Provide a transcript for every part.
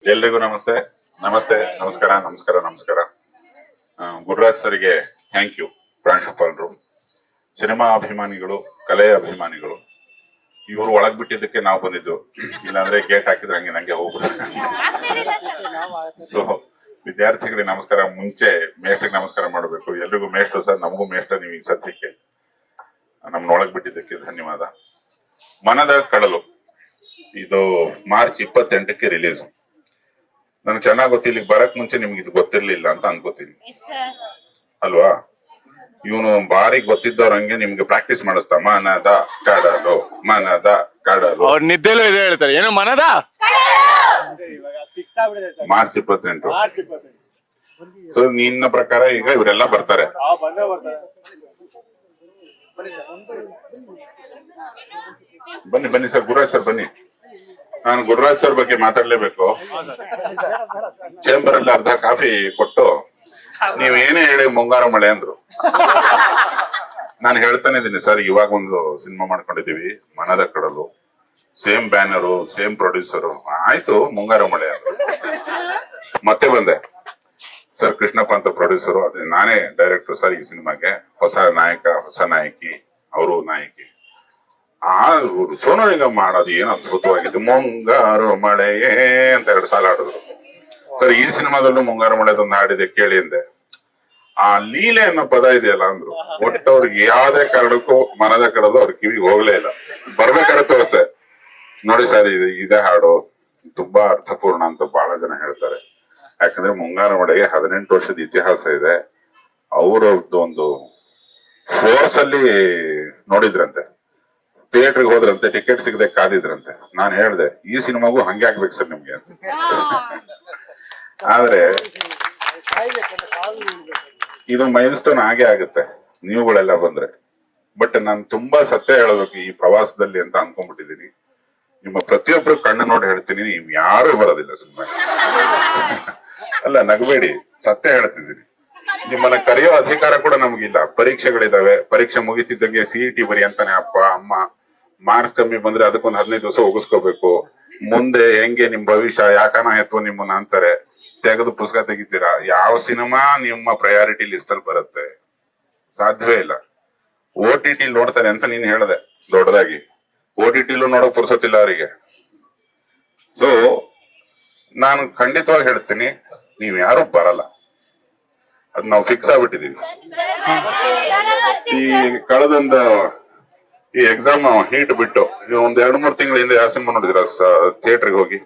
ಎಲ್ರಿಗೂ ನಮಸ್ತೆ ನಮಸ್ತೆ ನಮಸ್ಕಾರ ನಮಸ್ಕಾರ ನಮಸ್ಕಾರ. ಗುರುರಾಜ್ ಸರ್ಗೆ ಥ್ಯಾಂಕ್ ಯು. ಪ್ರಾಂಶುಪಾಲರು, ಸಿನಿಮಾ ಅಭಿಮಾನಿಗಳು, ಕಲೆಯ ಅಭಿಮಾನಿಗಳು, ಇವರು ಒಳಗ್ ಬಿಟ್ಟಿದ್ದಕ್ಕೆ ನಾವು ಬಂದಿದ್ದು. ಇಲ್ಲಾಂದ್ರೆ ಗೇಟ್ ಹಾಕಿದ್ರೆ ಹಂಗೆ ನಂಗೆ ಹೋಗ್ಬಿಡ. ಸೊ ವಿದ್ಯಾರ್ಥಿಗಳಿಗೆ ನಮಸ್ಕಾರ. ಮುಂಚೆ ಮೇಷ್ಟ್ರಿಗೆ ನಮಸ್ಕಾರ ಮಾಡಬೇಕು. ಎಲ್ರಿಗೂ ಮೇಷ್ಟ್ರು ಸರ್, ನಮಗೂ ಮೇಷ್ಟ್ರ. ನೀವು ಈ ಸತ್ಯಕ್ಕೆ ನಮ್ನ ಒಳಗ್ ಬಿಟ್ಟಿದ್ದಕ್ಕೆ ಧನ್ಯವಾದ. ಮನದ ಕಡಲು ಇದು ಮಾರ್ಚ್ 28ಕ್ಕೆ ರಿಲೀಸ್. ನನಗೆ ಚೆನ್ನಾಗ್ ಗೊತ್ತಿಲ್ಲ, ಇಲ್ಲಿಗೆ ಬರಕ್ ಮುಂಚೆ ನಿಮ್ಗೆ ಇದು ಗೊತ್ತಿರ್ಲಿಲ್ಲ ಅಂತ ಅನ್ಕೋತೀನಿ ಅಲ್ವಾ? ಇವನು ಬಾರಿ ಗೊತ್ತಿದ್ದವ್ರಂಗೆ ನಿಮ್ಗೆ ಪ್ರಾಕ್ಟೀಸ್ ಮಾಡಿಸ್ತಾ ಮನದ ಕಡಲು ಮನದ ಕಡಲು. ಅವ್ರ ನಿದ್ದೆಲೂ ಇದೆ ಹೇಳ್ತಾರೆ, ಏನು ಮನದ ಮಾರ್ಚ್ 28. ಸೊ ನಿನ್ನ ಪ್ರಕಾರ ಈಗ ಇವರೆಲ್ಲ ಬರ್ತಾರೆ. ಬನ್ನಿ ಬನ್ನಿ ಸರ್, ಗುರುರಾಜ್ ಸರ್ ಬನ್ನಿ. ನಾನು ಗುರುರಾಜ್ ಸರ್ ಬಗ್ಗೆ ಮಾತಾಡ್ಲೇಬೇಕು. ಚೇಂಬರ್ ಅಲ್ಲಿ ಅರ್ಧ ಕಾಫಿ ಕೊಟ್ಟು ನೀವ್ ಏನೇ ಹೇಳಿ ಮುಂಗಾರು ಮಳೆ ಅಂದ್ರು. ನಾನು ಹೇಳ್ತಾನೆ ಇದ್ದೀನಿ ಸರ್, ಇವಾಗ ಒಂದು ಸಿನಿಮಾ ಮಾಡ್ಕೊಂಡಿದೀವಿ ಮನದ ಕಡಲು, ಸೇಮ್ ಬ್ಯಾನರು, ಸೇಮ್ ಪ್ರೊಡ್ಯೂಸರು. ಆಯ್ತು ಮುಂಗಾರು ಮಳೆ ಅಂದ್ರು. ಮತ್ತೆ ಬಂದೆ ಸರ್, ಕೃಷ್ಣಪ್ಪ ಅಂತ ಪ್ರೊಡ್ಯೂಸರು, ಅದೇ ನಾನೇ ಡೈರೆಕ್ಟರ್ ಸರ್ ಈ ಸಿನಿಮಾಗೆ. ಹೊಸ ನಾಯಕ, ಹೊಸ ನಾಯಕಿ, ಅವರು ನಾಯಕಿ. ಸೋನು ನಿಗಮ್ ಮಾಡೋದು ಏನು ಅದ್ಭುತವಾಗಿತ್ತು. ಮುಂಗಾರು ಮಳೆಯೇ ಅಂತ 2 ಸಾಲ ಹಾಡಿದ್ರು ಸರ್. ಈ ಸಿನಿಮಾದಲ್ಲೂ ಮುಂಗಾರು ಮಳೆದೊಂದು ಹಾಡಿದೆ ಕೇಳಿ ಅಂದೆ. ಆ ಲೀಲೆ ಅನ್ನೋ ಪದ ಇದೆಯಲ್ಲ ಅಂದ್ರು. ಒಟ್ಟು ಅವ್ರಿಗೆ ಯಾವ್ದೇ ಕಾರಣಕ್ಕೂ ಮನದ ಕಡಲು ಅವ್ರ ಕಿವಿಗೆ ಹೋಗ್ಲೇ ಇಲ್ಲ. ಬರ್ಬೇಕಾದ್ರೆ ತೋರಿಸ್ತೆ ನೋಡಿ ಸರ್, ಇದೇ ಹಾಡು ತುಂಬಾ ಅರ್ಥಪೂರ್ಣ ಅಂತ ಬಹಳ ಜನ ಹೇಳ್ತಾರೆ. ಯಾಕಂದ್ರೆ ಮುಂಗಾರು ಮಳೆಗೆ 18 ವರ್ಷದ ಇತಿಹಾಸ ಇದೆ. ಅವರದ್ದು ಒಂದು ಫೋರ್ಸ್ ಅಲ್ಲಿ ನೋಡಿದ್ರಂತೆ, ಥಿಯೇಟರ್ಗೆ ಹೋದ್ರಂತೆ, ಟಿಕೆಟ್ ಸಿಗದೆ ಕಾದಿದ್ರಂತೆ. ನಾನು ಹೇಳ್ದೆ ಈ ಸಿನಿಮಾಗೂ ಹಂಗೆ ಆಗ್ಬೇಕು ಸರ್ ನಿಮ್ಗೆ ಅಂತ. ಆದ್ರೆ ಇದು ಮೈಲ್ಸ್ಟೋನ್ ಹಾಗೆ ಆಗುತ್ತೆ ನೀವುಗಳೆಲ್ಲ ಬಂದ್ರೆ. ಬಟ್ ನಾನು ತುಂಬಾ ಸತ್ಯ ಹೇಳಬೇಕು ಈ ಪ್ರವಾಸದಲ್ಲಿ ಅಂತ ಅನ್ಕೊಂಡ್ಬಿಟ್ಟಿದೀನಿ. ನಿಮ್ಮ ಪ್ರತಿಯೊಬ್ರು ಕಣ್ಣು ನೋಡಿ ಹೇಳ್ತೀನಿ, ನೀವು ಯಾರು ಬರೋದಿಲ್ಲ ಸುಮ್ಮನೆ. ಅಲ್ಲ ನಗಬೇಡಿ, ಸತ್ಯ ಹೇಳ್ತಿದ್ದೀನಿ. ನಿಮ್ಮನ್ನ ಕರೆಯೋ ಅಧಿಕಾರ ಕೂಡ ನಮಗಿಲ್ಲ. ಪರೀಕ್ಷೆಗಳಿದಾವೆ, ಪರೀಕ್ಷೆ ಮುಗಿತಿದ್ದಂಗೆ CET ಬರಿ ಅಂತಾನೆ ಅಪ್ಪ ಅಮ್ಮ. ಮಾರ್ಕ್ಸ್ ಕಮ್ಮಿ ಬಂದ್ರೆ ಅದಕ್ಕೊಂದು 15 ದಿವಸ ಹೋಗಿಸ್ಕೋಬೇಕು. ಮುಂದೆ ಹೆಂಗೆ ನಿಮ್ ಭವಿಷ್ಯ, ಯಾಕನ ಹೆತ್ವ ನಿಮ್ಮನ್ನ ಅಂತಾರೆ. ತೆಗೆದು ಪುಸ್ತಕ ತೆಗಿತೀರಾ. ಯಾವ ಸಿನಿಮಾ ನಿಮ್ಮ ಪ್ರಯಾರಿಟಿ ಲಿಸ್ಟ್ ಅಲ್ಲಿ ಬರುತ್ತೆ? ಸಾಧ್ಯವೇ ಇಲ್ಲ. OTT ನೋಡ್ತಾರೆ ಅಂತ ನೀನ್ ಹೇಳ್ದೆ ದೊಡ್ಡದಾಗಿ. OTT ನೋಡಕ್ ಪುರ್ಸೋತಿಲ್ಲ ಅವರಿಗೆ. ಸೊ ನಾನು ಖಂಡಿತವಾಗಿ ಹೇಳ್ತೀನಿ, ನೀವ್ ಯಾರು ಬರಲ್ಲ, ಅದ್ ನಾವು ಫಿಕ್ಸ್ ಆಗ್ಬಿಟ್ಟಿದೀವಿ. ಈ ಕಳೆದೊಂದು ಈ ಎಕ್ಸಾಮ್ ಹೀಟ್ ಬಿಟ್ಟು ಒಂದ್ 2-3 ತಿಂಗಳ ಹಿಂದೆ ಯಾವ ಸಿನಿಮಾ ನೋಡಿದ್ರ ಥಿಯೇಟರ್ಗೆ ಹೋಗಿ?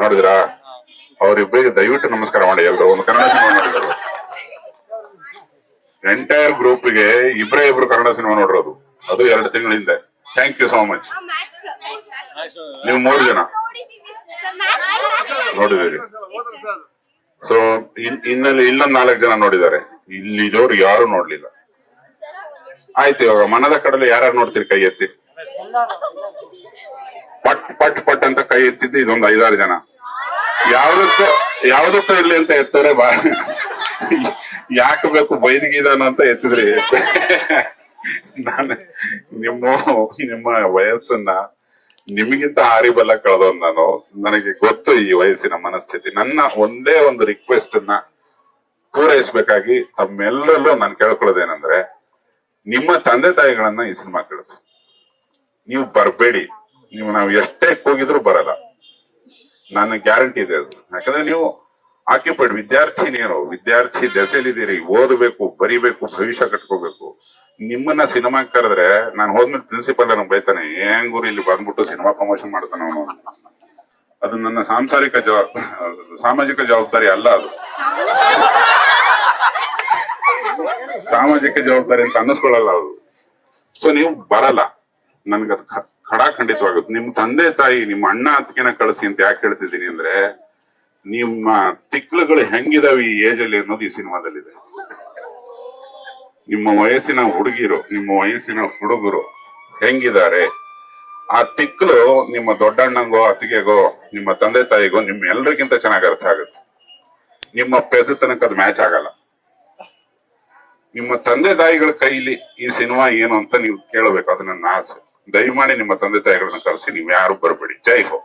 ನೋಡಿದ್ರಾ? ಅವ್ರಿಬ್ಬರಿಗೆ ದಯವಿಟ್ಟು ನಮಸ್ಕಾರ ಮಾಡಿ ಎಲ್ರು. ಒಂದು ಕನ್ನಡ ಸಿನಿಮಾ ನೋಡಿದ್ರು. ಎಂಟೈರ್ ಗ್ರೂಪ್ಗೆ ಇಬ್ರು ಕನ್ನಡ ಸಿನಿಮಾ ನೋಡಿರೋದು, ಅದು 2 ತಿಂಗಳ ಹಿಂದೆ. Thank you so much. ನೀವು 3 ಜನ ನೋಡಿದಿರಿ. ಸೊ ಇನ್ನೊಂದ್ 4 ಜನ ನೋಡಿದ್ದಾರೆ. ಇಲ್ಲಿದವ್ರು ಯಾರು ನೋಡ್ಲಿಲ್ಲ. ಆಯ್ತು, ಇವಾಗ ಮನದ ಕಡಲು ಯಾರ್ಯಾರು ನೋಡ್ತೀರಿ ಕೈ ಎತ್ತಿ. ಪಟ್ ಪಟ್ ಪಟ್ ಅಂತ ಕೈ ಎತ್ತಿದ್ದು ಇದೊಂದು 5-6 ಜನ. ಯಾವ್ದಕ್ಕೂ ಇರ್ಲಿ ಅಂತ ಎತ್ತಾರೆ. ಯಾಕೆ ಬೇಕು ಬೈದಿಗಿದಾನ ಅಂತ ಎತ್ತಿದ್ರಿ. ನಾನು ನಿಮ್ಮ ವಯಸ್ಸನ್ನ ನಿಮಗಿಂತ ಹಾರಿಬಲ್ಲ ಕಳೆದವ್ ನಾನು. ನನಗೆ ಗೊತ್ತು ಈ ವಯಸ್ಸಿನ ಮನಸ್ಥಿತಿ. ನನ್ನ ಒಂದೇ ಒಂದು ರಿಕ್ವೆಸ್ಟ್ ಅನ್ನ ಪೂರೈಸಬೇಕಾಗಿ ತಮ್ಮೆಲ್ಲರಲ್ಲೂ ನಾನು ಕೇಳ್ಕೊಳ್ಳೋದೇನಂದ್ರೆ, ನಿಮ್ಮ ತಂದೆ ತಾಯಿಗಳನ್ನ ಈ ಸಿನಿಮಾ ಕಳಿಸಿ. ನೀವು ಬರ್ಬೇಡಿ. ನಾವು ಎಷ್ಟೇ ಕೂಗಿದ್ರು ಬರಲ್ಲ, ನನ್ನ ಗ್ಯಾರಂಟಿ ಇದೆ ಅದು. ಯಾಕಂದ್ರೆ ನೀವು ಆಕ್ಯುಪೈಡ್ ವಿದ್ಯಾರ್ಥಿ ದೆಸೆಲಿದ್ದೀರಿ. ಓದಬೇಕು, ಬರಿಬೇಕು, ಭವಿಷ್ಯ ಕಟ್ಕೋಬೇಕು. ನಿಮ್ಮನ್ನ ಸಿನಿಮಾ ಕರೆದ್ರೆ ನಾನು ಹೋದ್ಮೇಲೆ ಪ್ರಿನ್ಸಿಪಲ್ ನನಗೆ ಬೈತಾನೆ, ಏನ್ ಗುರು ಇಲ್ಲಿ ಬಂದ್ಬಿಟ್ಟು ಸಿನಿಮಾ ಪ್ರಮೋಷನ್ ಮಾಡ್ತಾನೆ ಅವನು. ಅದು ನನ್ನ ಸಾಮಾಜಿಕ ಜವಾಬ್ದಾರಿ ಅಲ್ಲ. ಅದು ಸಾಮಾಜಿಕ ಜವಾಬ್ದಾರಿ ಅಂತ ಅನ್ನಿಸ್ಕೊಳ್ಳಲ್ಲ ಅದು. ಸೊ ನೀವು ಬರಲ್ಲ, ನನ್ಗದ್ ಖಂಡಿತವಾಗುತ್ತೆ. ನಿಮ್ ತಂದೆ ತಾಯಿ, ನಿಮ್ಮ ಅಣ್ಣ ಅತ್ತಿಗೆನ ಕಳಿಸಿ ಅಂತ ಯಾಕೆ ಹೇಳ್ತಿದ್ದೀನಿ ಅಂದ್ರೆ, ನಿಮ್ಮ ತಿಕ್ಳುಗಳು ಹೆಂಗಿದಾವೆ ಈ ಏಜ್ ಅಲ್ಲಿ ಅನ್ನೋದು ಈ ಸಿನಿಮಾದಲ್ಲಿದೆ. ನಿಮ್ಮ ವಯಸ್ಸಿನ ಹುಡುಗಿರು, ನಿಮ್ಮ ವಯಸ್ಸಿನ ಹುಡುಗರು ಹೆಂಗಿದ್ದಾರೆ, ಆ ತಿಕ್ಕಲು ನಿಮ್ಮ ದೊಡ್ಡಣ್ಣಂಗೋ ಅತ್ತಿಗೆಗೋ ನಿಮ್ಮ ತಂದೆ ತಾಯಿಗೋ ನಿಮ್ ಎಲ್ರಿಗಿಂತ ಚೆನ್ನಾಗಿ ಅರ್ಥ ಆಗುತ್ತೆ. ನಿಮ್ಮ ಪೆದ್ದತನಕ್ಕೆ ಅದು ಮ್ಯಾಚ್ ಆಗಲ್ಲ. ನಿಮ್ಮ ತಂದೆ ತಾಯಿಗಳ ಕೈಲಿ ಈ ಸಿನಿಮಾ ಏನು ಅಂತ ನೀವು ಕೇಳಬೇಕು, ಅದು ನನ್ನ ಆಸೆ. ದಯಮಾಡಿ ನಿಮ್ಮ ತಂದೆ ತಾಯಿಗಳನ್ನ ಕರೆಸಿ ನೀವು ಯಾರು ಬರಬೇಡಿ. ಜೈ ಹೋ.